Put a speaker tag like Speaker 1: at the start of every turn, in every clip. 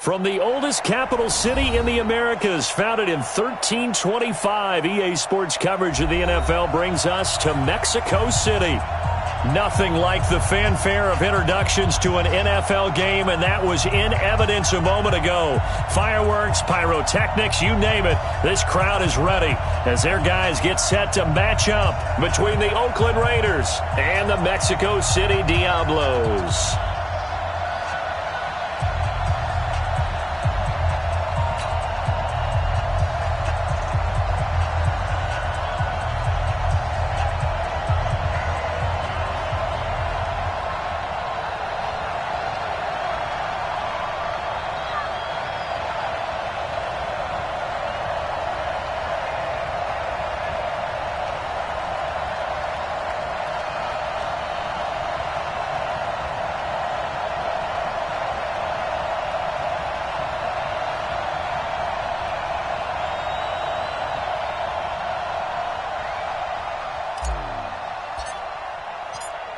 Speaker 1: From the oldest capital city in the Americas, founded in 1325, EA Sports coverage of the NFL brings us to Mexico City. Nothing like the fanfare of introductions to an NFL game, and that was in evidence a moment ago. Fireworks, pyrotechnics, you name it. This crowd is ready as their guys get set to match up between the Oakland Raiders and the Mexico City Diablos.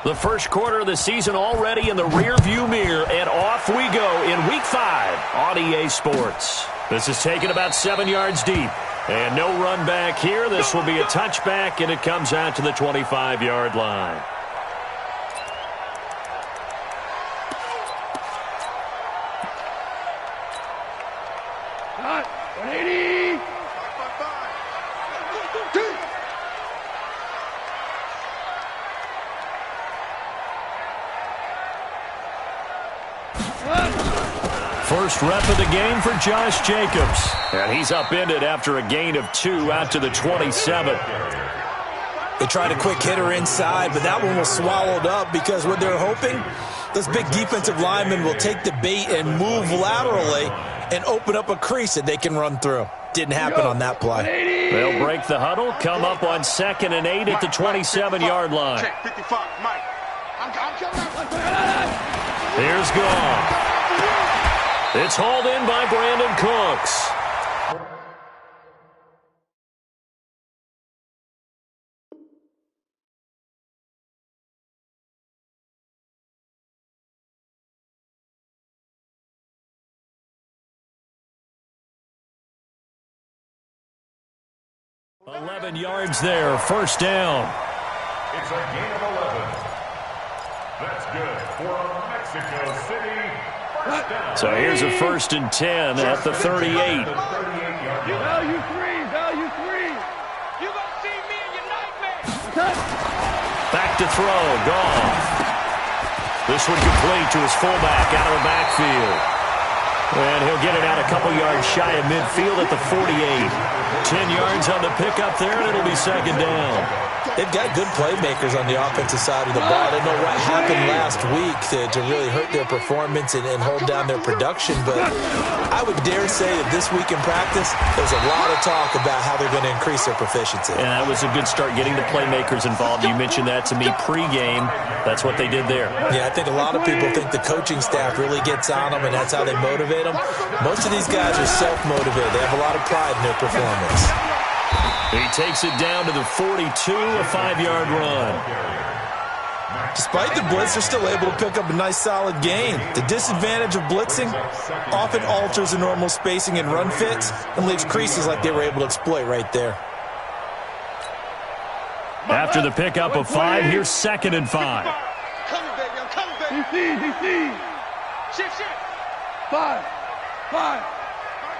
Speaker 1: The first quarter of the season already in the rearview mirror, and off we go in Week 5 on EA Sports. This is taken about 7 yards deep, and no run back here. This will be a touchback, and it comes out to the 25-yard line. First rep of the game for Josh Jacobs. And he's upended after a gain of 2 out to the 27.
Speaker 2: They tried a quick hitter inside, but that one was swallowed up because what they're hoping, those big defensive linemen will take the bait and move laterally and open up a crease that they can run through. Didn't happen on that play.
Speaker 1: They'll break the huddle, come up on 2nd and 8 at the 27-yard line.
Speaker 3: Check 55, Mike. I'm
Speaker 1: Here's Goff. It's hauled in by Brandon Cooks. $11 yards there, first down.
Speaker 4: It's a gain of 11. That's good for a Mexico City.
Speaker 1: So here's a 1st and 10 at the 38.
Speaker 3: Value 3, value 3. You gonna see me in your nightmare.
Speaker 1: Back to throw, Goff. This one complete to his fullback out of the backfield. And he'll get it out a couple yards shy of midfield at the 48. 10 yards on the pickup there, and it'll be 2nd down.
Speaker 2: They've got good playmakers on the offensive side of the ball. I don't know what happened last week to really hurt their performance and hold down their production, but I would dare say that this week in practice, there's a lot of talk about how they're going to increase their proficiency.
Speaker 1: And that was a good start getting the playmakers involved. You mentioned that to me pregame. That's what they did there.
Speaker 2: Yeah, I think a lot of people think the coaching staff really gets on them, and that's how they motivate them. Most of these guys are self-motivated. They have a lot of pride in their performance.
Speaker 1: He takes it down to the 42, a 5-yard run.
Speaker 2: Despite the blitz, they're still able to pick up a nice solid gain. The disadvantage of blitzing often alters the normal spacing and run fits and leaves creases like they were able to exploit right there.
Speaker 1: After the pickup of 5, here's 2nd and 5.
Speaker 3: Coming, baby, I'm coming, baby. DC. Shift. 5. Mike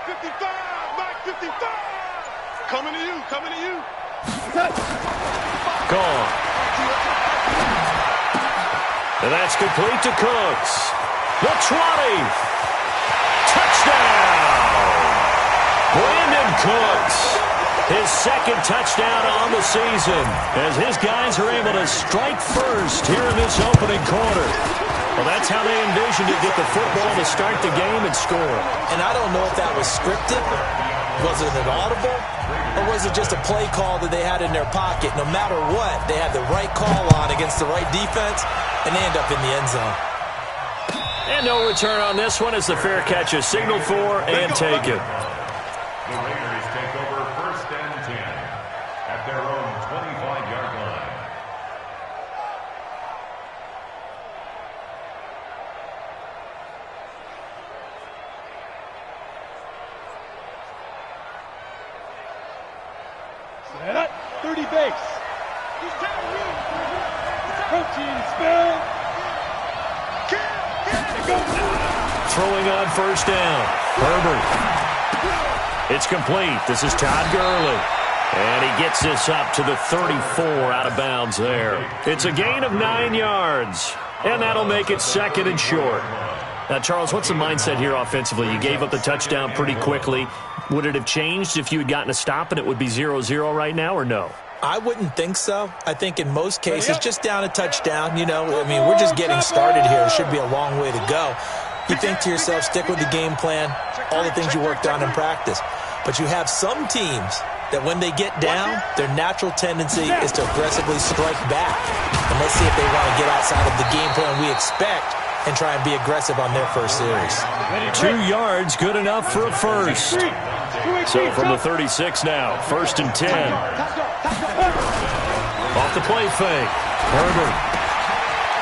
Speaker 3: 55, Mike 55. Coming to you.
Speaker 1: Gone. And that's complete to Cooks. The 20. Touchdown. Brandon Cooks. His 2nd touchdown on the season as his guys are able to strike first here in this opening quarter. Well, that's how they envisioned to get the football to start the game and score.
Speaker 2: And I don't know if that was scripted. Was it an audible? Or was it just a play call that they had in their pocket? No matter what, they had the right call on against the right defense, and they end up in the end zone.
Speaker 1: And no return on this one as the fair catch is signaled for and taken.
Speaker 4: The Raiders take over 1st and 10 at their own 25-yard line.
Speaker 3: 30 base. Protein spell.
Speaker 1: Throwing on first down. Herbert. It's complete. This is Todd Gurley. And he gets this up to the 34 out of bounds there. It's a gain of 9 yards. And that'll make it second and short. Now, Charles, what's the mindset here offensively? You gave up the touchdown pretty quickly. Would it have changed if you had gotten a stop and it would be 0-0 right now, or no?
Speaker 2: I wouldn't think so. I think in most cases, just down a touchdown, we're just getting started here. It should be a long way to go. You think to yourself, stick with the game plan, all the things you worked on in practice. But you have some teams that when they get down, their natural tendency is to aggressively strike back. And let's see if they want to get outside of the game plan we expect and try and be aggressive on their first series.
Speaker 1: 2 yards, good enough for a first. So from the 36 now, 1st and 10. Off the play fake. Herbert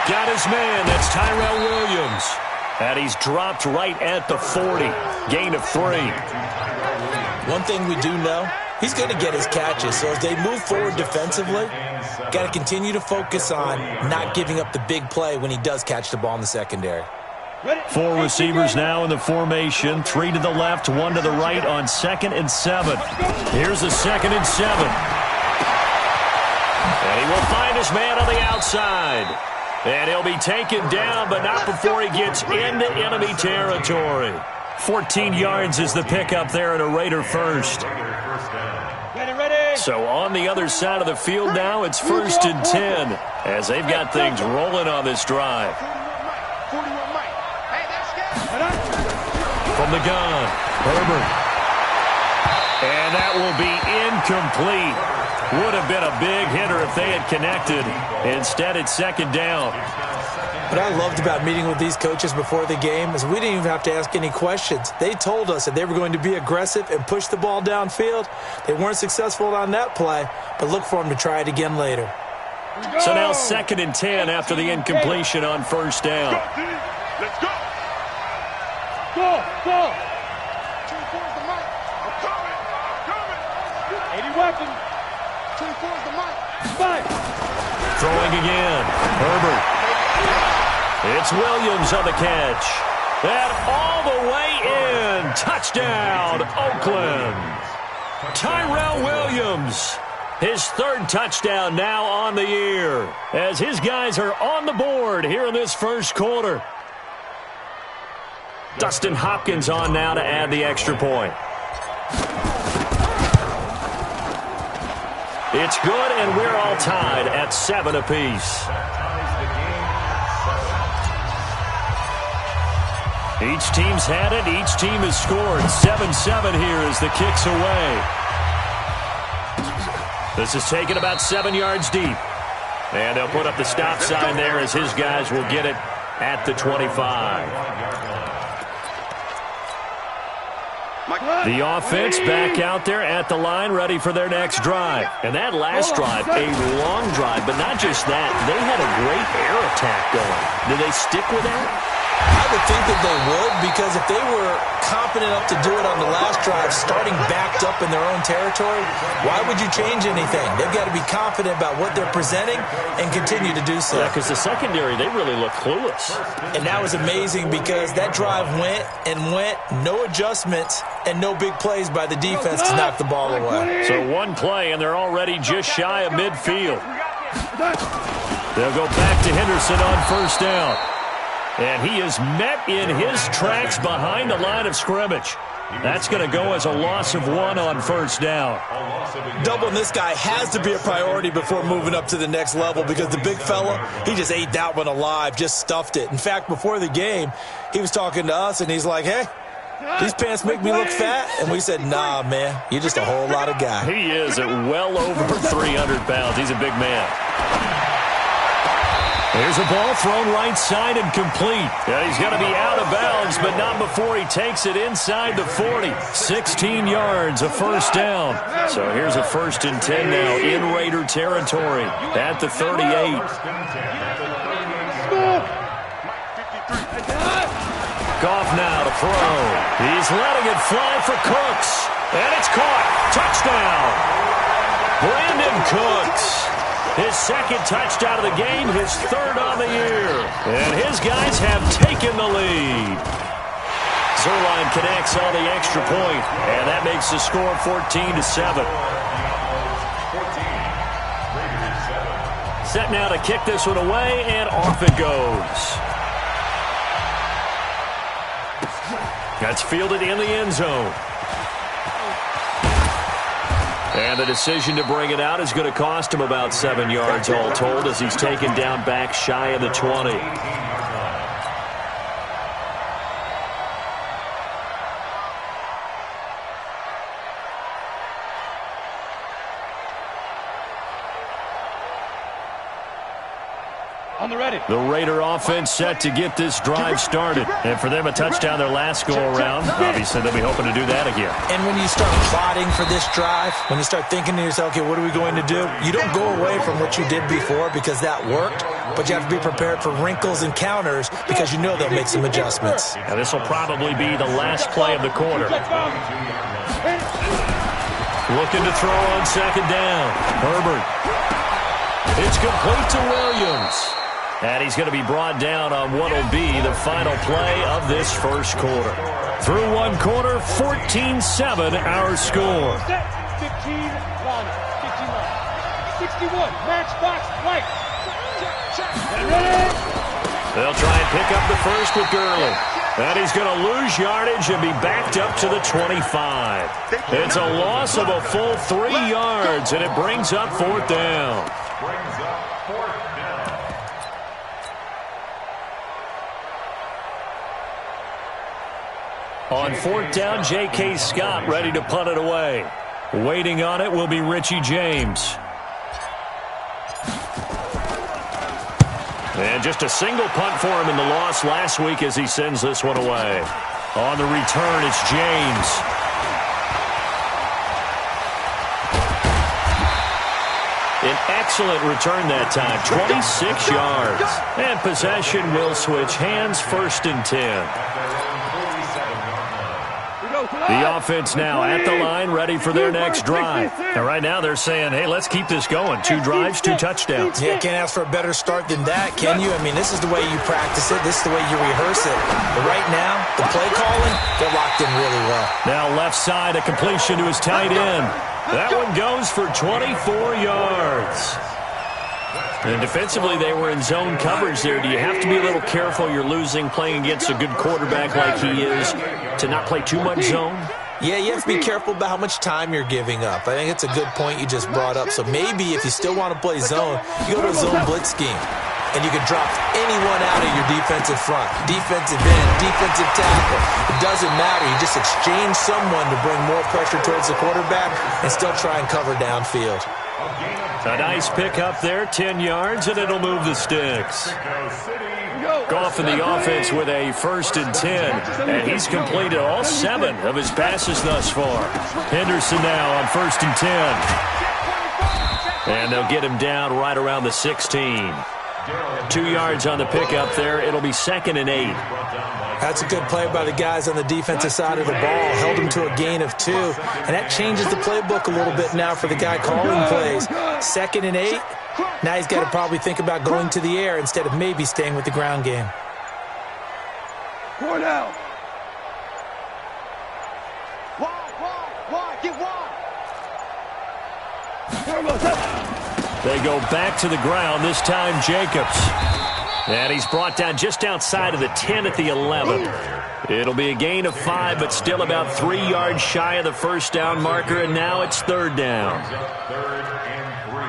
Speaker 1: got his man. That's Tyrell Williams. And he's dropped right at the 40. Gain of 3.
Speaker 2: One thing we do know, he's going to get his catches. So as they move forward defensively, got to continue to focus on not giving up the big play when he does catch the ball in the secondary.
Speaker 1: 4 receivers now in the formation. 3 to the left, 1 to the right on 2nd and 7. Here's a 2nd and 7. And he will find his man on the outside. And he'll be taken down, but not before he gets into enemy territory. 14 yards is the pickup there and a Raider first. So on the other side of the field now, it's 1st and 10 as they've got things rolling on this drive. From the gun, Herbert. And that will be incomplete. Would have been a big hitter if they had connected. Instead, it's 2nd down.
Speaker 2: What I loved about meeting with these coaches before the game is we didn't even have to ask any questions. They told us that they were going to be aggressive and push the ball downfield. They weren't successful on that play, but look for them to try it again later.
Speaker 1: So now 2nd and 10 after the incompletion on 1st down.
Speaker 3: Let's go. Go. 24's the mic. I'm coming. 80 weapons. 24's the mic. Fight.
Speaker 1: Throwing again. Herbert. It's Williams on the catch. And all the way in. Touchdown, Oakland. Tyrell Williams. His 3rd touchdown now on the year as his guys are on the board here in this first quarter. Dustin Hopkins on now to add the extra point. It's good, and we're all tied at 7 apiece. Each team's had it. Each team has scored. 7-7 here as the kick's away. This is taken about 7 yards deep. And they'll put up the stop sign there as his guys will get it at the 25. The offense back out there at the line, ready for their next drive. And that last drive, a long drive, but not just that. They had a great air attack going. Did they stick with that?
Speaker 2: I would think that they would, because if they were confident enough to do it on the last drive, starting backed up in their own territory, why would you change anything? They've got to be confident about what they're presenting and continue to do so.
Speaker 1: Yeah, because the secondary, they really look clueless.
Speaker 2: And that was amazing because that drive went, no adjustments, and no big plays by the defense to knock the ball away.
Speaker 1: So one play, and they're already just shy of midfield. They'll go back to Henderson on 1st down. And he is met in his tracks behind the line of scrimmage. That's going to go as a loss of 1 on 1st down.
Speaker 2: Doubling this guy has to be a priority before moving up to the next level, because the big fella, he just ate that one alive, just stuffed it. In fact, before the game, he was talking to us, and he's like, hey, these pants make me look fat. And we said, nah, man, you're just a whole lot of guy.
Speaker 1: He is at well over 300 pounds. He's a big man. There's a ball thrown right side and complete. Yeah, he's going to be out of bounds, but not before he takes it inside the 40. 16 yards, a 1st down. So here's a 1st and 10 now in Raider territory at the 38. Goff now to throw. He's letting it fly for Cooks. And it's caught. Touchdown. Brandon Cooks. His second touchdown of the game, his third on the year. And his guys have taken the lead. Zerline connects on the extra point, and that makes the score 14-7. Set now to kick this one away, and off it goes. That's fielded in the end zone. And the decision to bring it out is going to cost him about 7 yards all told as he's taken down back shy of the 20. The Raider offense set to get this drive started. And for them, a touchdown their last go-around. Obviously, they'll be hoping to do that again.
Speaker 2: And when you start plotting for this drive, when you start thinking to yourself, okay, what are we going to do? You don't go away from what you did before because that worked, but you have to be prepared for wrinkles and counters because you know they'll make some adjustments.
Speaker 1: Now, this will probably be the last play of the quarter. Looking to throw on second down. Herbert. It's complete to Williams. And he's going to be brought down on what will be the final play of this first quarter. Through one quarter, 14-7 our score.
Speaker 3: 15 line, 15 line. 61, match box, right.
Speaker 1: They'll try and pick up the first with Gurley. And he's going to lose yardage and be backed up to the 25. It's a loss of a full 3 yards, and it brings up fourth down. On fourth down, J.K. Scott ready to punt it away. Waiting on it will be Richie James. And just a single punt for him in the loss last week as he sends this one away. On the return, it's James. An excellent return that time, 26 yards. And possession will switch hands, 1st and 10. The offense now at the line, ready for their next drive. And right now they're saying, hey, let's keep this going. 2 drives, 2 touchdowns.
Speaker 2: Yeah, can't ask for a better start than that, can you? I mean, this is the way you practice it. This is the way you rehearse it. But right now, the play calling, they're locked in really well.
Speaker 1: Now left side, a completion to his tight end. That one goes for 24 yards. And defensively, they were in zone coverage there. Do you have to be a little careful? You're losing, playing against a good quarterback like he is, to not play too much zone?
Speaker 2: Yeah, you have to be careful about how much time you're giving up. I think it's a good point you just brought up. So maybe if you still want to play zone, you go to a zone blitz scheme. And you can drop anyone out of your defensive front. Defensive end, defensive tackle. It doesn't matter. You just exchange someone to bring more pressure towards the quarterback and still try and cover downfield.
Speaker 1: A nice pick up there, 10 yards, and it'll move the sticks. Goff in the offense with a 1st and 10, and he's completed all 7 of his passes thus far. Henderson now on 1st and 10. And they'll get him down right around the 16. 2 yards on the pickup there. It'll be 2nd and 8.
Speaker 2: That's a good play by the guys on the defensive side of the ball. Held him to a gain of 2. And that changes the playbook a little bit now for the guy calling plays. 2nd and 8. Now he's got to probably think about going to the air instead of maybe staying with the ground game.
Speaker 3: 4 down. Wide, get wide.
Speaker 1: They go back to the ground, this time Jacobs. And he's brought down just outside of the 10 at the 11. It'll be a gain of 5, but still about 3 yards shy of the first down marker, and now it's 3rd down.
Speaker 4: 3rd and 3.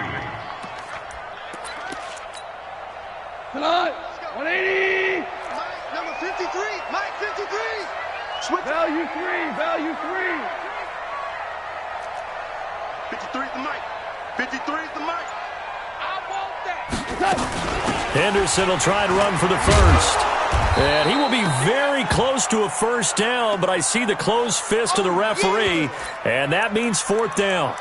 Speaker 3: Tonight, 180. Number 53, Mike 53. Switch. Value 3, value 3. 53 is the mic. 53 is the mic. I want that.
Speaker 1: Henderson will try and run for the first. And he will be very close to a first down, but I see the closed fist of the referee, and that means 4th down.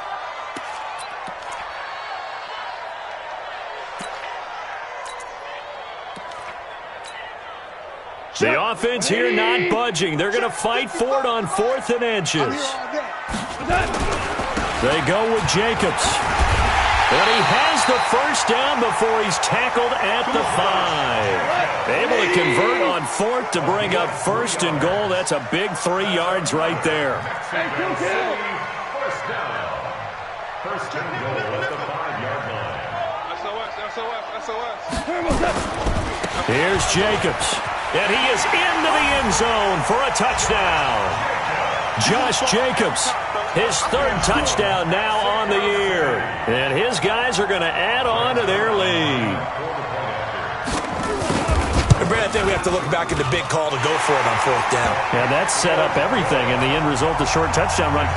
Speaker 1: The offense here not budging. They're going to fight for it on 4th and inches. They go with Jacobs. And he has the first down before he's tackled at the 5. Able to convert on 4th to bring up 1st and goal. That's a big 3 yards right there.
Speaker 4: First down. First and goal at the 5-yard line.
Speaker 3: SOS.
Speaker 1: Here's Jacobs. And he is into the end zone for a touchdown. Josh Jacobs, his 3rd touchdown now on the year. And his guys are going to add on to their lead.
Speaker 2: And Brad, I think we have to look back at the big call to go for it on 4th down.
Speaker 1: Yeah, that set up everything in the end result, the short touchdown run.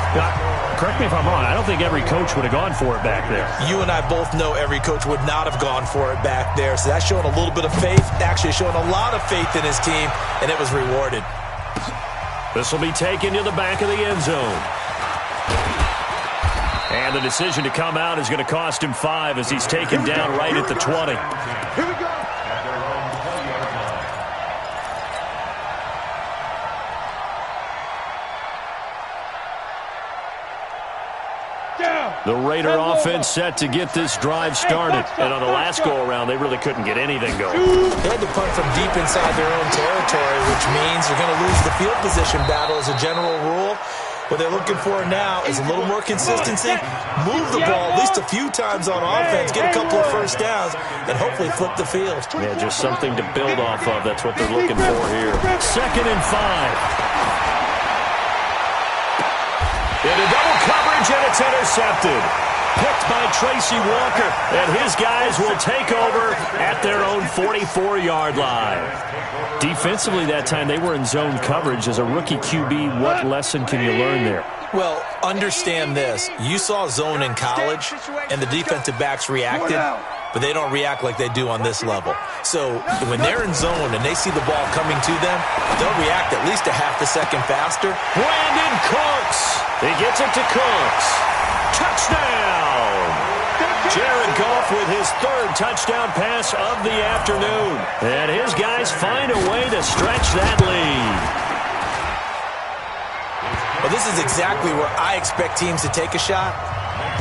Speaker 1: Correct me if I'm wrong, I don't think every coach would have gone for it back there.
Speaker 2: You and I both know every coach would not have gone for it back there. So that's showing a little bit of faith, actually showing a lot of faith in his team, and it was rewarded.
Speaker 1: This will be taken to the back of the end zone. And the decision to come out is going to cost him 5 as he's taken down right at the 20.
Speaker 3: Here we go.
Speaker 1: The Raider offense set to get this drive started. And on the last go-around, they really couldn't get anything going.
Speaker 2: They had to punt from deep inside their own territory, which means they're going to lose the field position battle as a general rule. What they're looking for now is a little more consistency, move the ball at least a few times on offense, get a couple of first downs, and hopefully flip the field.
Speaker 1: Yeah, just something to build off of. That's what they're looking for here. 2nd and 5. Into double coverage, and it's intercepted. Picked by Tracy Walker, and his guys will take over at their own 44-yard line. Defensively that time, they were in zone coverage. As a rookie QB, what lesson can you learn there?
Speaker 2: Well, understand this. You saw zone in college, and the defensive backs reacted, but they don't react like they do on this level. So when they're in zone and they see the ball coming to them, they'll react at least a half a second faster.
Speaker 1: Brandon Cooks. He gets it to Cooks. Touchdown! Jared Goff with his 3rd touchdown pass of the afternoon. And his guys find a way to stretch that lead.
Speaker 2: Well, this is exactly where I expect teams to take a shot.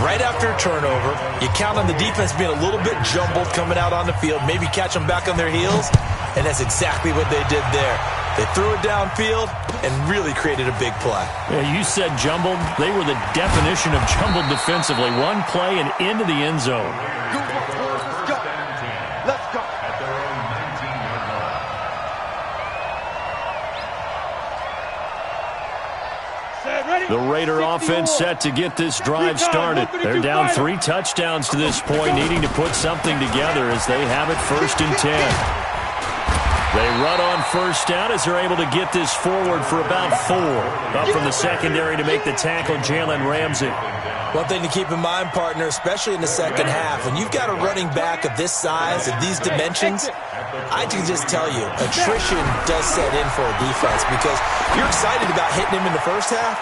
Speaker 2: Right after a turnover, you count on the defense being a little bit jumbled coming out on the field, maybe catch them back on their heels, and that's exactly what they did there. They threw it downfield and really created a big play.
Speaker 1: Yeah, you said jumbled. They were the definition of jumbled defensively. One play and into the end zone.
Speaker 3: Let's go.
Speaker 4: At their own 19-yard line.
Speaker 1: The Raider offense set to get this drive started. They're down 3 touchdowns to this point, needing to put something together as they have it 1st and 10. They run on 1st down as they're able to get this forward for about 4. Up from the secondary to make the tackle, Jalen Ramsey.
Speaker 2: One thing to keep in mind, partner, especially in the second half, when you've got a running back of this size, of these dimensions, I can just tell you, attrition does set in for a defense because you're excited about hitting him in the first half.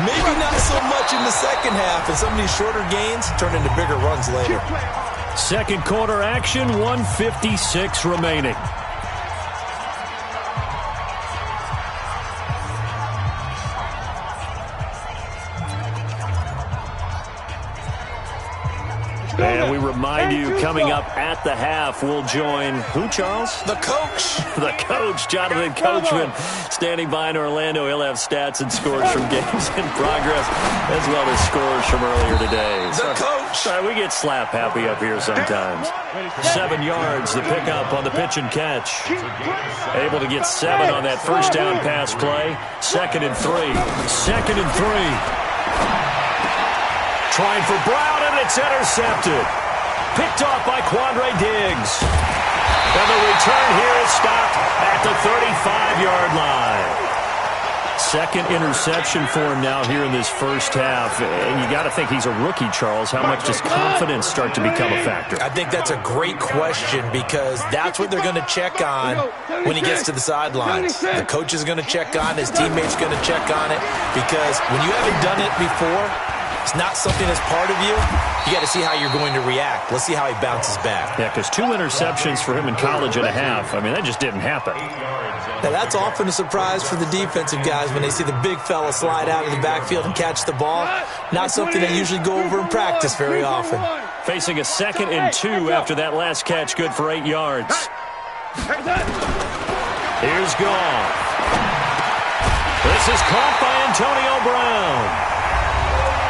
Speaker 2: Maybe not so much in the second half, and some of these shorter gains turn into bigger runs later.
Speaker 1: Second quarter action, 1:56 remaining. And we remind you, coming up at the half, we'll join who, Charles?
Speaker 2: The coach.
Speaker 1: The coach, Jonathan Coachman, standing by in Orlando. He'll have stats and scores from games in progress, as well as scores from earlier today.
Speaker 2: The coach.
Speaker 1: Sorry, we get slap happy up here sometimes. 7 yards, the pickup on the pitch and catch. Able to get 7 on that first down pass play. 2nd and 3. 2nd and 3. Trying for Brown, and it's intercepted. Picked off by Quandre Diggs. And the return here is stopped at the 35-yard line. 2nd interception for him now here in this first half. And you got to think he's a rookie, Charles. How much does confidence start to become a factor?
Speaker 2: I think that's a great question because that's what they're going to check on when he gets to the sidelines. The coach is going to check on, his teammates going to check on it because when you haven't done it before, it's not something that's part of you. You got to see how you're going to react. Let's see how he bounces back.
Speaker 1: Yeah, because 2 interceptions for him in college and a half. I mean, that just didn't happen.
Speaker 2: Now, that's often a surprise for the defensive guys when they see the big fella slide out of the backfield and catch the ball. Not something they usually go over in practice very often.
Speaker 1: Facing a 2nd and 2 after that last catch, good for 8 yards. Here's Goff. This is caught by Antonio Brown.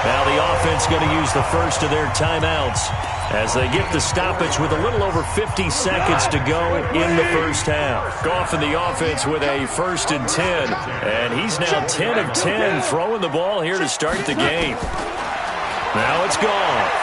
Speaker 1: Now the offense going to use the first of their timeouts as they get the stoppage with a little over 50 seconds to go in the first half. Goff in the offense with a 1st and 10. And he's now 10 of 10 throwing the ball here to start the game. Now it's Goff.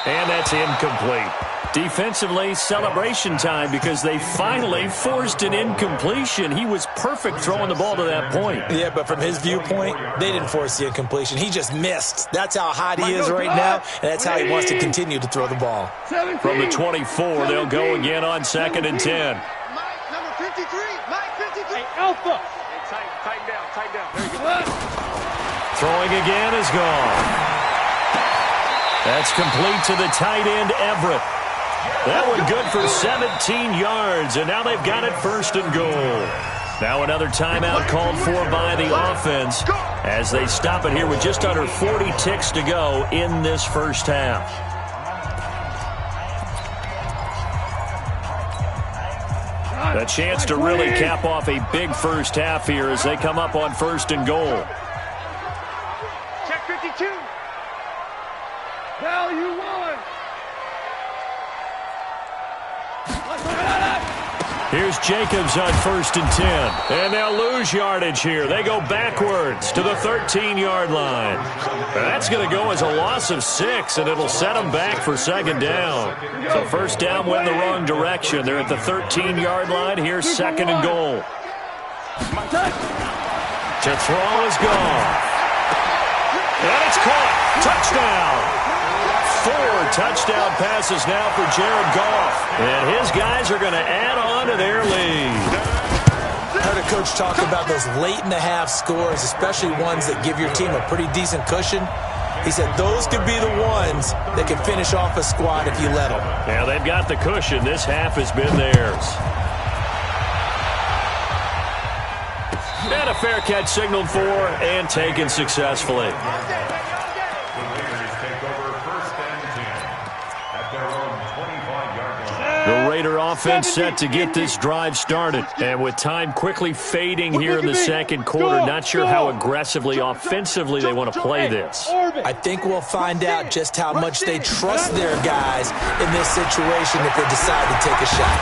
Speaker 1: And that's incomplete. Defensively, celebration time because they finally forced an incompletion. He was perfect throwing the ball to that point.
Speaker 2: Yeah, but from his viewpoint, they didn't force the incompletion. He just missed. That's how hot he is right now, and that's how he wants to continue to throw the ball.
Speaker 1: From the 24, they'll go again on 2nd and 10.
Speaker 3: Mike, number 53. Mike, 53.
Speaker 5: Hey, Alpha.
Speaker 3: Hey, tighten down. There you go.
Speaker 1: Throwing again is gone. That's complete to the tight end, Everett. That one good for 17 yards, and now they've got it 1st and goal. Now another timeout called for by the offense as they stop it here with just under 40 ticks to go in this first half. A chance to really cap off a big first half here as they come up on 1st and goal.
Speaker 3: Check 52.
Speaker 5: Value 1.
Speaker 1: Here's Jacobs on 1st and 10. And they'll lose yardage here. They go backwards to the 13-yard line. That's going to go as a loss of 6, and it'll set them back for 2nd down. So 1st down went the wrong direction. They're at the 13-yard line. Here's 2nd and goal. To throw is gone. And it's caught. Touchdown. 4 touchdown passes now for Jared Goff. And his guys are going to add on to their lead.
Speaker 2: I heard a coach talk about those late-in-the-half scores, especially ones that give your team a pretty decent cushion. He said those could be the ones that can finish off a squad if you let them.
Speaker 1: Yeah, they've got the cushion. This half has been theirs. And a fair catch signaled for and taken successfully. The Raider offense set to get this drive started. And with time quickly fading here in the 2nd quarter, not sure how aggressively, offensively they want to play this.
Speaker 2: I think we'll find out just how much they trust their guys in this situation if they decide to take a shot.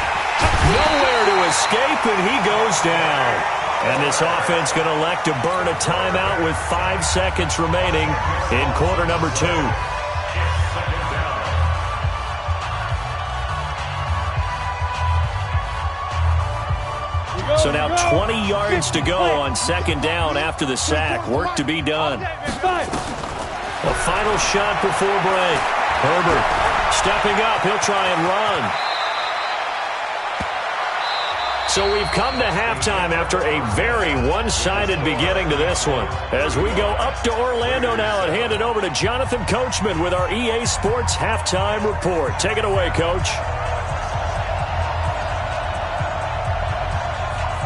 Speaker 1: Nowhere to escape, and he goes down. And this offense going to elect to burn a timeout with 5 seconds remaining in quarter number 2. So now 20 yards to go on 2nd down after the sack. Work to be done. A final shot before break. Herbert stepping up. He'll try and run. So we've come to halftime after a very one-sided beginning to this one. As we go up to Orlando now and hand it over to Jonathan Coachman with our EA Sports Halftime Report. Take it away, Coach.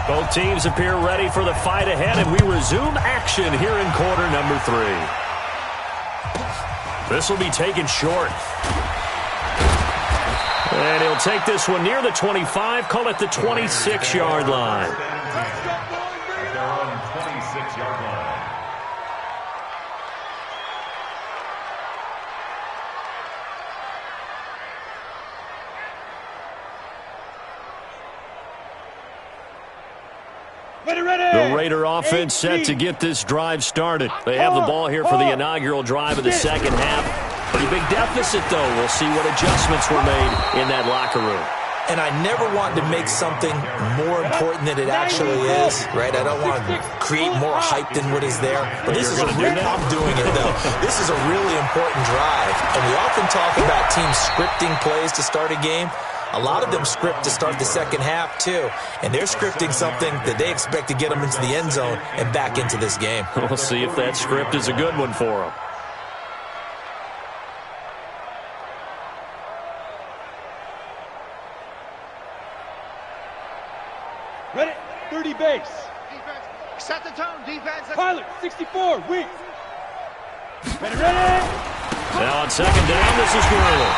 Speaker 1: Both teams appear ready for the fight ahead, and we resume action here in quarter number 3. This will be taken short. And he'll take this one near the 25, call it the 26-yard line.
Speaker 4: At their own 26-yard line.
Speaker 1: The Raider offense set to get this drive started. They have the ball here for the inaugural drive of the 2nd half. Pretty big deficit, though. We'll see what adjustments were made in that locker room.
Speaker 2: And I never want to make something more important than it actually is, right? I don't want to create more hype than what is there. But this is I'm doing it, though. This is a really important drive. And we often talk about teams scripting plays to start a game. A lot of them script to start the 2nd half, too. And they're scripting something that they expect to get them into the end zone and back into this game.
Speaker 1: We'll see if that script is a good one for them.
Speaker 5: Ready? 30 base.
Speaker 3: Defense, set the tone. Defense.
Speaker 5: Pilot, 64, weak.
Speaker 1: Now on second down, this is Gurley.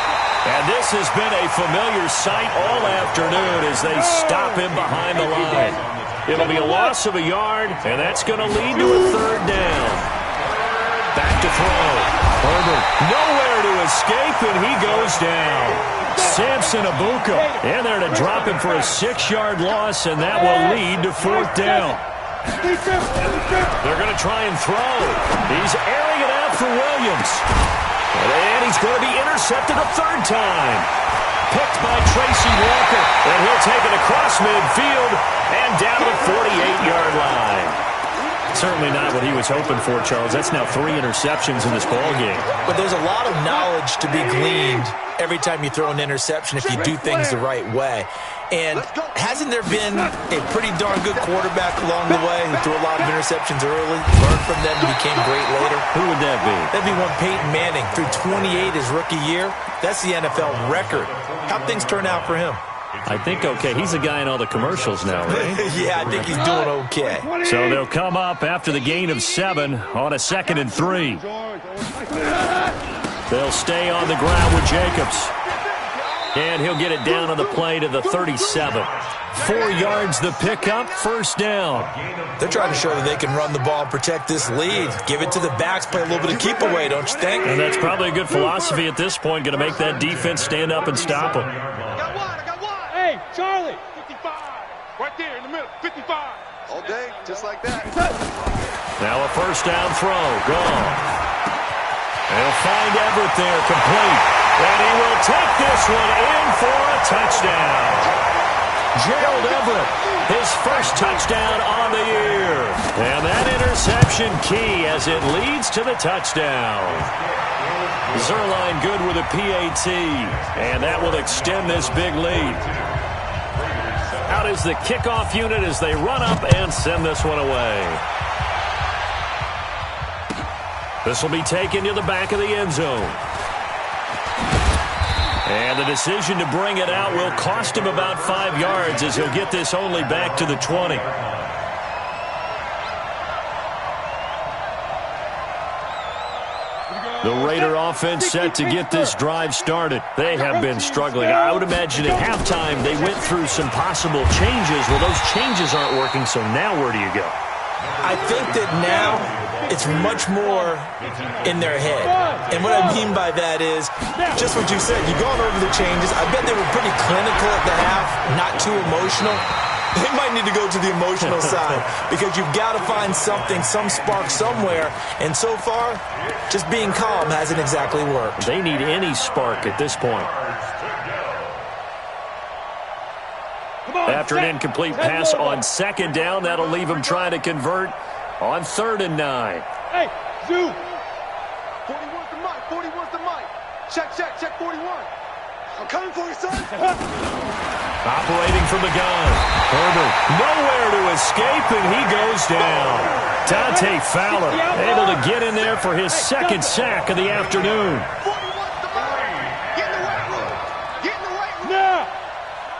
Speaker 1: And this has been a familiar sight all afternoon as they stop him behind the line. It'll be a loss of a yard, and that's going to lead to a third down. Back to throw. Herbert nowhere to escape, and he goes down. Samson Abuka in there to drop him for a 6-yard loss, and that will lead to fourth down. They're going to try and throw. He's airing it out for Williams. And he's going to be intercepted a third time. Picked by Tracy Walker. And he'll take it across midfield and down to the 48-yard line. Certainly not what he was hoping for, Charles. That's now 3 interceptions in this ballgame.
Speaker 2: But there's a lot of knowledge to be gleaned every time you throw an interception if you do things the right way. And hasn't there been a pretty darn good quarterback along the way who threw a lot of interceptions early, learned from them, and became great later?
Speaker 1: Who would that be?
Speaker 2: That'd be one Peyton Manning. Threw 28 his rookie year. That's the NFL record. How'd things turn out for him?
Speaker 1: I think okay. He's a guy in all the commercials now, right?
Speaker 2: Yeah, I think he's doing okay.
Speaker 1: So they'll come up after the gain of 7 on a 2nd and 3. They'll stay on the ground with Jacobs. And he'll get it down on the play to the 37. 4 yards the pickup, first down.
Speaker 2: They're trying to show that they can run the ball and protect this lead. Give it to the backs, play a little bit of keep away, don't you think?
Speaker 1: And that's probably a good philosophy at this point, going to make that defense stand up and stop them.
Speaker 5: Hey, Charlie.
Speaker 3: 55. Right there in the middle. 55. All day, just like that.
Speaker 1: Now a first down throw, gone. They'll find Everett there, complete. And he will take this one in for a touchdown. Gerald Everett, his first touchdown on the year. And that interception key as it leads to the touchdown. Zerline good with a PAT. And that will extend this big lead. Out is the kickoff unit as they run up and send this one away. This will be taken to the back of the end zone. And the decision to bring it out will cost him about 5 yards as he'll get this only back to the 20. The Raider offense set to get this drive started. They have been struggling. I would imagine at halftime they went through some possible changes. Well, those changes aren't working, so now where do you go?
Speaker 2: I think that now it's much more in their head. And what I mean by that is just what you said. You've gone over the changes. I bet they were pretty clinical at the half, not too emotional. They might need to go to the emotional side because you've got to find something, some spark somewhere. And so far, just being calm hasn't exactly worked.
Speaker 1: They need any spark at this point. After an incomplete pass on second down, that'll leave him trying to convert on 3rd and 9.
Speaker 5: Hey, Zoo.
Speaker 3: 41's the mic. 41's the mic. Check 41. I'm coming for you, son.
Speaker 1: Operating from the gun. Herbert nowhere to escape, and he goes down. Dante Fowler able to get in there for his 2nd sack of the afternoon.
Speaker 3: 41's the mic. Get in the weight room. Get in the weight room.
Speaker 5: Now.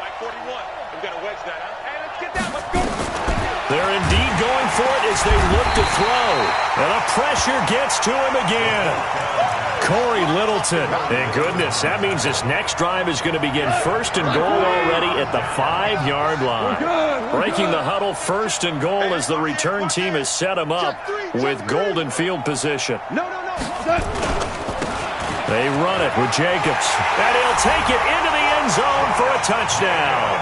Speaker 3: Like 41. We got to wedge that, huh? Hey, let's get down. Let's go.
Speaker 1: They're indeed going for it as they look to throw. And the pressure gets to him again. Corey Littleton. And goodness, that means this next drive is going to begin 1st and goal already at the 5-yard line. Breaking the huddle, 1st and goal as the return team has set him up with golden field position.
Speaker 3: No.
Speaker 1: They run it with Jacobs. And he'll take it into the end zone for a touchdown.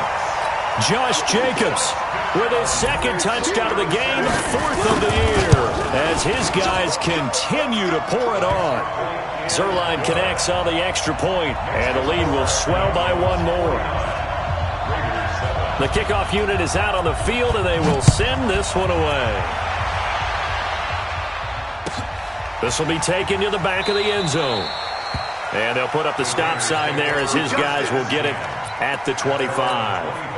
Speaker 1: Josh Jacobs with his 2nd touchdown of the game, 4th of the year, as his guys continue to pour it on. Zerline connects on the extra point, and the lead will swell by 1 more. The kickoff unit is out on the field, and they will send this one away. This will be taken to the back of the end zone. And they'll put up the stop sign there as his guys will get it at the 25.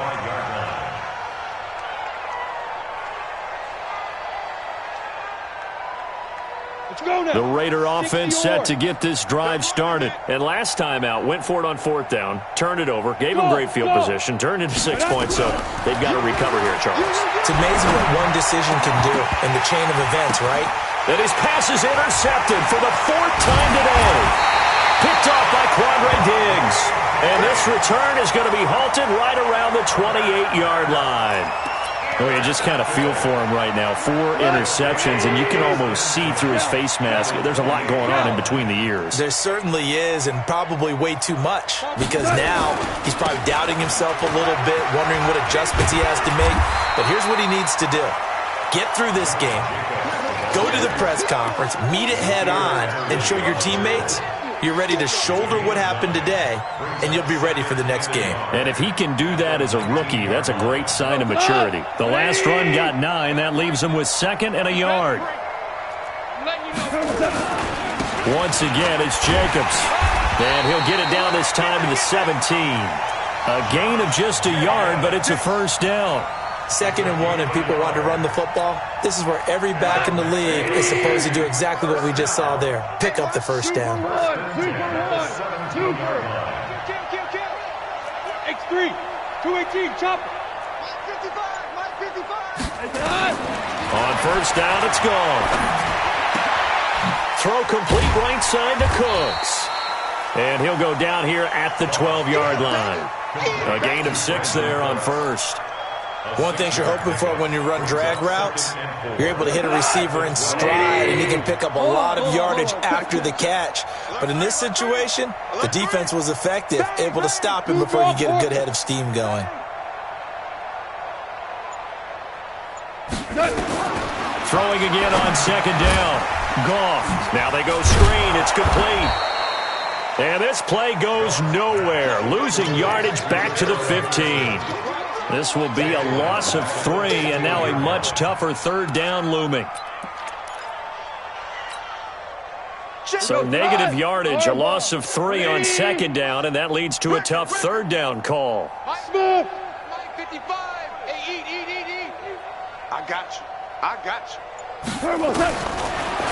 Speaker 1: The Raider offense set to get this drive started. And last time out, went for it on 4th down, turned it over, gave them great field position, turned into 6 points, so they've got to recover here, Charles.
Speaker 2: It's amazing what one decision can do in the chain of events, right?
Speaker 1: And his pass is intercepted for the 4th time today. Picked off by Quandre Diggs. And this return is going to be halted right around the 28-yard line. Oh, you just kind of feel for him right now. 4 interceptions, and you can almost see through his face mask. There's a lot going on in between the ears.
Speaker 2: There certainly is, and probably way too much, because now he's probably doubting himself a little bit, wondering what adjustments he has to make. But here's what he needs to do. Get through this game. Go to the press conference, meet it head on, and show your teammates you're ready to shoulder what happened today, and you'll be ready for the next game.
Speaker 1: And if he can do that as a rookie, that's a great sign of maturity. The last run got 9. That leaves him with 2nd and a yard. Once again, it's Jacobs. And he'll get it down this time to the 17. A gain of just a yard, but it's a first down.
Speaker 2: 2nd and 1, and people want to run the football. This is where every back in the league is supposed to do exactly what we just saw there. Pick up the first down.
Speaker 5: X3, 218, chopper.
Speaker 1: On first down, it's gone. Throw complete right side to Cooks. And he'll go down here at the 12-yard line. A gain of 6 there on first.
Speaker 2: One thing you're hoping for when you run drag routes, you're able to hit a receiver in stride, and he can pick up a lot of yardage after the catch. But in this situation, the defense was effective, able to stop him before you get a good head of steam going.
Speaker 1: Throwing again on 2nd down. Goff. Now they go screen. It's complete. And this play goes nowhere. Losing yardage back to the 15. This will be a loss of 3, and now a much tougher 3rd down looming. So negative yardage, a loss of 3 on 2nd down, and that leads to a tough 3rd down call.
Speaker 3: I got you.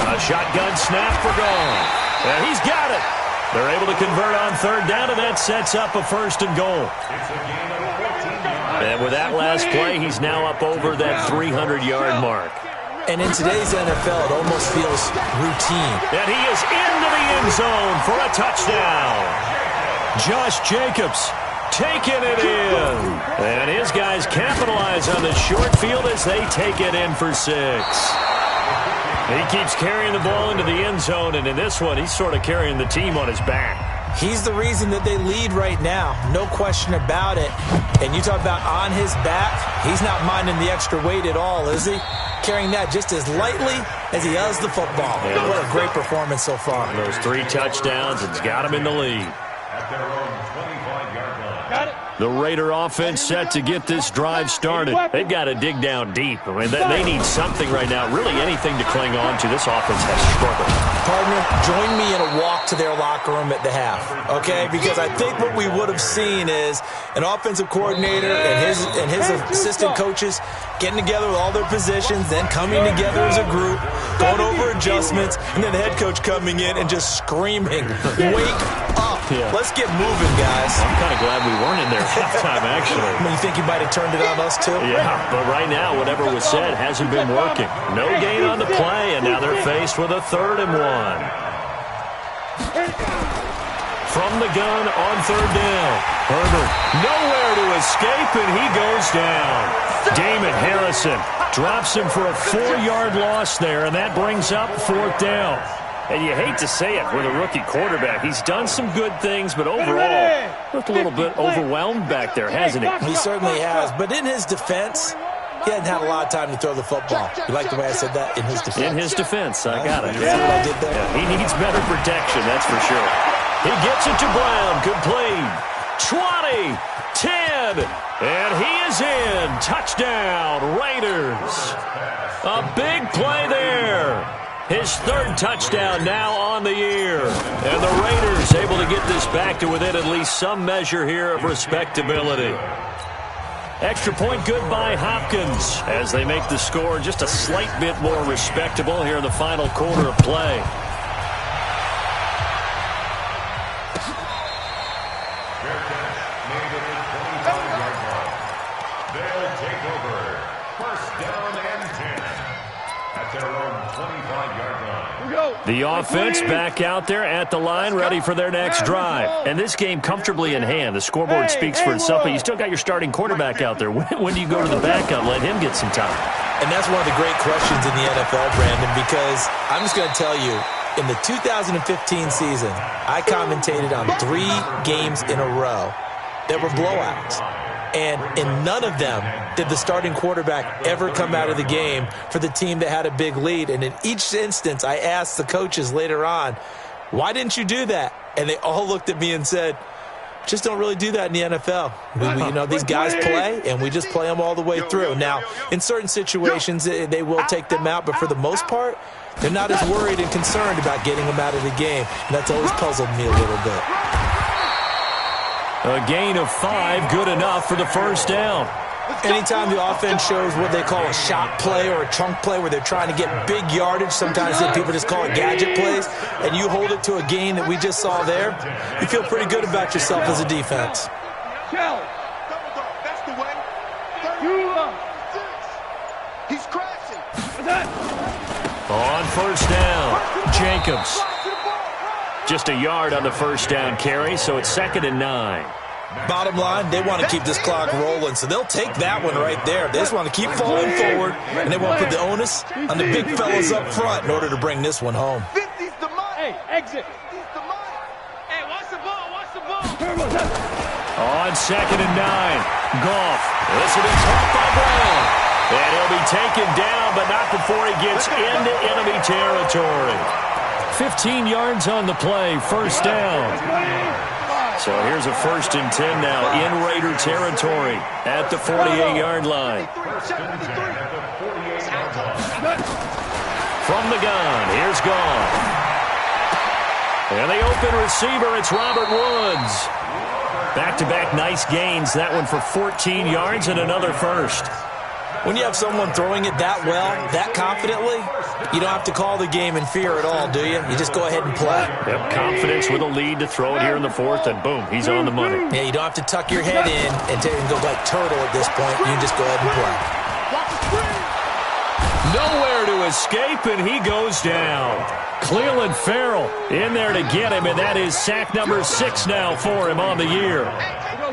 Speaker 1: A shotgun snap for Goff. And he's got it. They're able to convert on 3rd down, and that sets up a 1st and goal. And with that last play, he's now up over that 300-yard mark.
Speaker 2: And in today's NFL, it almost feels routine.
Speaker 1: And he is into the end zone for a touchdown. Josh Jacobs taking it in. And his guys capitalize on the short field as they take it in for 6. He keeps carrying the ball into the end zone, and in this one, he's sort of carrying the team on his back.
Speaker 2: He's the reason that they lead right now. No question about it. And you talk about on his back, he's not minding the extra weight at all, is he? Carrying that just as lightly as he does the football. Yeah. What a great performance so far.
Speaker 1: Those 3 touchdowns, it's got him in the lead.
Speaker 4: At their own 25-yard line.
Speaker 5: Got it.
Speaker 1: The Raider offense set to get this drive started. They've got to dig down deep. I mean, they need something right now, really anything to cling on to. This offense has struggled.
Speaker 2: Partner, join me in a walk to their locker room at the half, okay? Because I think what we would have seen is an offensive coordinator and his assistant coaches getting together with all their positions, then coming together as a group, going over adjustments, and then the head coach coming in and just screaming, wake up.
Speaker 1: Yeah.
Speaker 2: Let's get moving, guys.
Speaker 1: I'm kind of glad we weren't in there at halftime, actually.
Speaker 2: You think he might have turned it on us, too?
Speaker 1: Yeah, but right now, whatever was said hasn't been working. No gain on the play, and now they're faced with a 3rd and 1. From the gun on 3rd down. Herbert nowhere to escape, and he goes down. Damon Harrison drops him for a 4-yard loss there, and that brings up 4th down. And you hate to say it with a rookie quarterback. He's done some good things, but overall, looked a little bit overwhelmed back there, hasn't he?
Speaker 2: He certainly has. But in his defense, he hadn't had a lot of time to throw the football. You like the way I said that? In his defense.
Speaker 1: In his defense, I got it.
Speaker 2: See what I did there?
Speaker 1: Yeah, he needs better protection, that's for sure. He gets it to Brown, complete. 20, 10, and he is in. Touchdown, Raiders. A big play there. His 3rd touchdown now on the year. And the Raiders able to get this back to within at least some measure here of respectability. Extra point good by Hopkins as they make the score just a slight bit more respectable here in the final quarter of play.
Speaker 4: They'll take over. First down and 10 at their own 25-yard line.
Speaker 1: The offense back out there at the line, ready for their next drive. And this game comfortably in hand. The scoreboard speaks for itself, but you still got your starting quarterback out there. When do you go to the backup and let him get some time?
Speaker 2: And that's one of the great questions in the NFL, Brandon, because I'm just going to tell you, in the 2015 season, I commentated on 3 games in a row that were blowouts. And in none of them did the starting quarterback ever come out of the game for the team that had a big lead. And in each instance, I asked the coaches later on, why didn't you do that? And they all looked at me and said, just don't really do that in the NFL. These guys play, and we just play them all the way through. Now, in certain situations, they will take them out, but for the most part, they're not as worried and concerned about getting them out of the game. And that's always puzzled me a little bit.
Speaker 1: A gain of 5, good enough for the first down.
Speaker 2: Anytime the offense shows what they call a shot play or a chunk play where they're trying to get big yardage, sometimes people just call it gadget plays, and you hold it to a gain that we just saw there, you feel pretty good about yourself as a defense.
Speaker 3: That's the way. He's crashing.
Speaker 1: On first down, Jacobs. Just a yard on the first down carry, so it's 2nd and 9.
Speaker 2: Bottom line, they want to keep this clock rolling, so they'll take that one right there. They just want to keep falling forward, and they want to put the onus on the big fellas up front in order to bring this one home.
Speaker 3: 50's the money.
Speaker 5: Hey, exit.
Speaker 3: 50's the money. Hey, watch the ball, watch the ball.
Speaker 1: On 2nd and 9, Goff. This will be caught by Brown. And he'll be taken down, but not before he gets into enemy territory. 15 yards on the play, first down. So here's a 1st and 10 now in Raider territory at the 48-yard line. From the gun, here's Goff. And the open receiver, it's Robert Woods. Back-to-back nice gains, that one for 14 yards and another first.
Speaker 2: When you have someone throwing it that well, that confidently, you don't have to call the game in fear at all, do you? You just go ahead and play.
Speaker 1: Yep, confidence with a lead to throw it here in the 4th, and boom, he's on the money.
Speaker 2: Yeah, you don't have to tuck your head in and go like turtle at this point. You can just go ahead and play.
Speaker 1: Nowhere to escape, and he goes down. Cleveland Farrell in there to get him, and that is sack number 6 now for him on the year.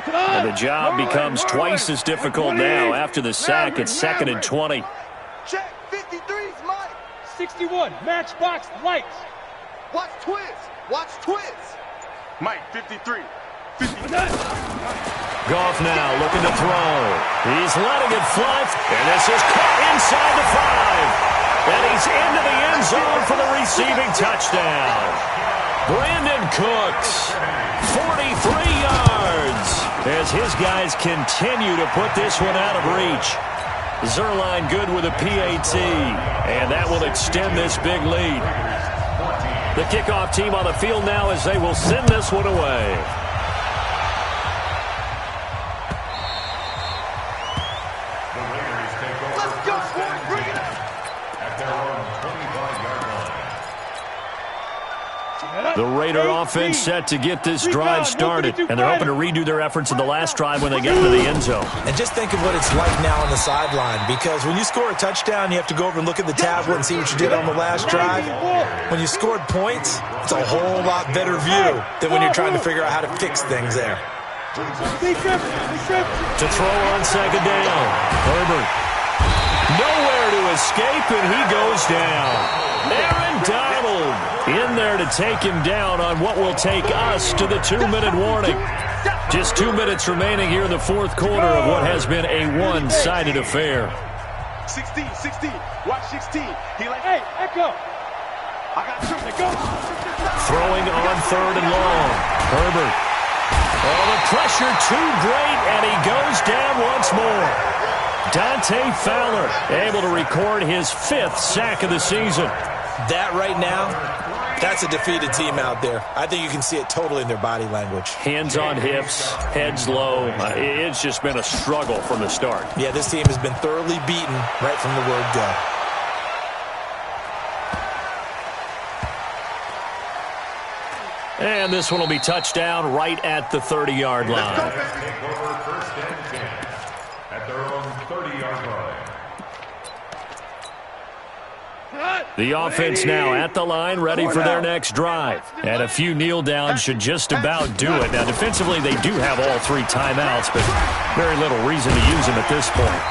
Speaker 1: And the job becomes twice as difficult now. After the sack, it's 2nd and 20.
Speaker 3: Check 53's Mike.
Speaker 5: 61, matchbox lights.
Speaker 3: Watch Twiz. Watch Twiz. Mike, 53. 50.
Speaker 1: Goff now looking to throw. He's letting it fly, and this is caught inside the 5. And he's into the end zone for the receiving touchdown. Brandon Cooks, 43 yards, as his guys continue to put this one out of reach. Zerline good with a PAT, and that will extend this big lead. The kickoff team on the field now as they will send this one away.
Speaker 3: Let's go, boys. Bring it up.
Speaker 4: At their own 25-yard line.
Speaker 1: The Raider offense set to get this drive started, and they're hoping to redo their efforts in the last drive when they get to the end zone.
Speaker 2: And just think of what it's like now on the sideline, because when you score a touchdown, you have to go over and look at the tablet and see what you did on the last drive. When you scored points, it's a whole lot better view than when you're trying to figure out how to fix things there.
Speaker 1: To throw on 2nd down, Herbert. Nowhere to escape, and he goes down. Aaron Donald in there to take him down on what will take us to the 2-minute warning. Just 2 minutes remaining here in the 4th quarter of what has been a one-sided affair.
Speaker 3: 16. Watch 16.
Speaker 5: Hey, Echo.
Speaker 3: I got you. Go.
Speaker 1: Throwing on 3rd and long. Herbert. Oh, the pressure too great, and he goes down once more. Dante Fowler able to record his 5th sack of the season.
Speaker 2: That right now, That's a defeated team out there. I think you can see it totally in their body language.
Speaker 1: Hands on hips, heads low. It's just been a struggle from the start.
Speaker 2: Yeah, this team has been thoroughly beaten right from the word go.
Speaker 1: And this one will be touchdown right at the 30-yard line.
Speaker 4: Take over first and 10 at their own 30-yard line.
Speaker 1: The offense now at the line, ready for their next drive. And a few kneel downs should just about do it. Now, defensively, they do have all 3 timeouts, but very little reason to use them at this point.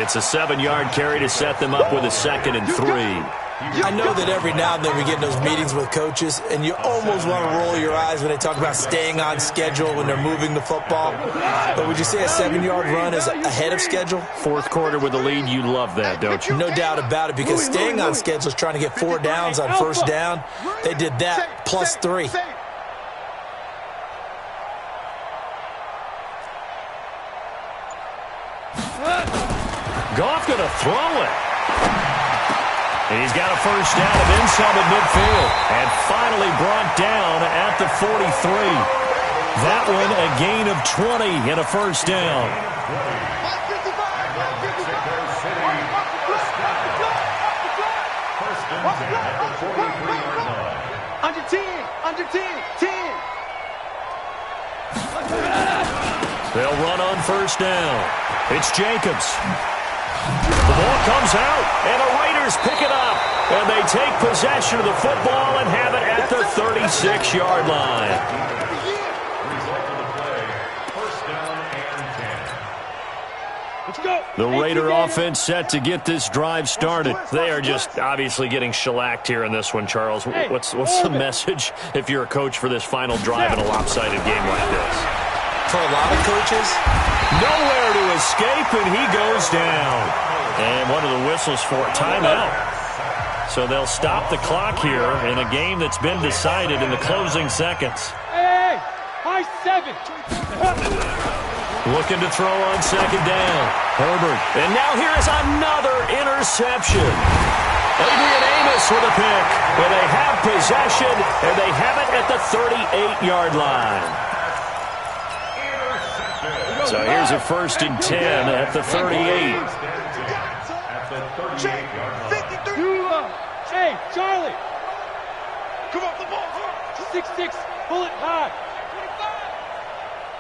Speaker 1: It's a 7-yard carry to set them up with a 2nd and 3.
Speaker 2: I know that every now and then we get in those meetings with coaches, and you almost want to roll your eyes when they talk about staying on schedule when they're moving the football. But would you say a 7-yard run is ahead of schedule?
Speaker 1: Fourth quarter with a lead, you love that, don't you?
Speaker 2: No doubt about it, because staying on schedule is trying to get 4 downs on first down. They did that plus 3.
Speaker 1: Goff going to throw it. And he's got a first down of inside the midfield. And finally brought down at the 43. That one a gain of 20 and a first down.
Speaker 3: Under 10, under 10, 10.
Speaker 1: They'll run on first down. It's Jacobs. The ball comes out, and the Raiders pick it up. And they take possession of the football and have it at the 36-yard line.
Speaker 4: Result of the play, first down and 10.
Speaker 5: Let's go.
Speaker 1: The Raider offense set to get this drive started. They are just obviously getting shellacked here in this one, Charles. What's the message if you're a coach for this final drive in a lopsided game like this?
Speaker 2: For a lot of coaches,
Speaker 1: nowhere to escape, and he goes down. And one of the whistles for a timeout. So they'll stop the clock here in a game that's been decided in the closing seconds.
Speaker 5: Hey, high 7.
Speaker 1: Looking to throw on second down. Herbert. And now here's another interception. Adrian Amos with a pick. Where they have possession, and they have it at the 38-yard line. So here's a first and 10 at the 38.
Speaker 4: At the 38-yard line.
Speaker 5: Hey, Charlie.
Speaker 3: Come on, the ball.
Speaker 5: 6-6, pull it high.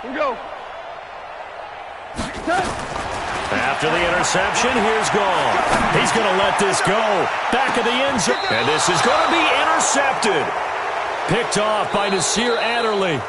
Speaker 3: Here we go.
Speaker 1: After the interception, here's Gall. He's going to let this go. Back of the end zone. And this is going to be intercepted. Picked off by Nasir Adderley.